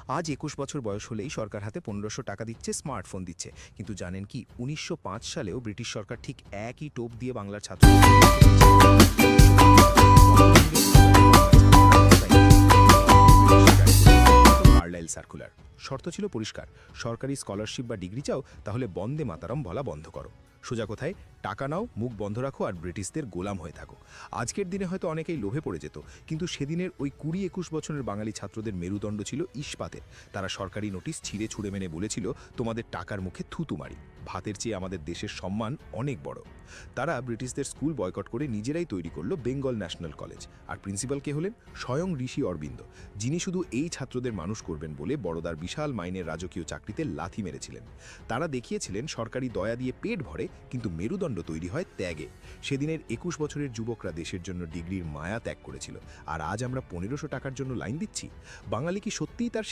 আজ ২১ বছর বয়স হলেই সরকার হাতে ১৫০০ টাকা দিচ্ছে, স্মার্টফোন দিচ্ছে। কিন্তু জানেন কি ১৯০৫ সালেও ব্রিটিশ সরকার ঠিক একই টোপ দিয়ে বাংলার ছাত্র কার্লাইল সার্কুলার। শর্ত ছিল পরিষ্কার, সরকারি স্কলারশিপ বা ডিগ্রি চাও তাহলে বন্দে মাতারম বলা বন্ধ করো। সোজা কোথায়, টাকা নাও, মুখ বন্ধ রাখো আর ব্রিটিশদের গোলাম হয়ে থাকো। আজকের দিনে হয়তো অনেকেই লোভে পড়ে যেত, কিন্তু সেদিনের ওই ২০-২১ বছরের বাঙালি ছাত্রদের মেরুদণ্ড ছিল ইস্পাতের। তারা সরকারি নোটিশ ছিঁড়ে ছুঁড়ে মেনে বলেছিল, তোমাদের টাকার মুখে থুতু মারি, ভাতের চেয়ে আমাদের দেশের সম্মান অনেক বড়। তারা ব্রিটিশদের স্কুল বয়কট করে নিজেরাই তৈরি করলো বেঙ্গল ন্যাশনাল কলেজ। আর প্রিন্সিপাল কে হলেন স্বয়ং ঋষি অরবিন্দ, যিনি শুধু এই ছাত্রদের মানুষ করবেন বলে বড়দার বিশাল মাইনের রাজকীয় চাকরিতে লাথি মেরেছিলেন। তারা দেখিয়েছিলেন সরকারি দয়া দিয়ে পেট ভরে, কিন্তু মেরুদণ্ড তৈরি হয় ত্যাগে। সেদিনের ২১ বছরের যুবকরা দেশের জন্য ডিগ্রির মায়া ত্যাগ করেছিল, আর আজ আমরা ১৫০০ টাকার জন্য লাইন দিচ্ছি। বাঙালি কি সত্যিই তার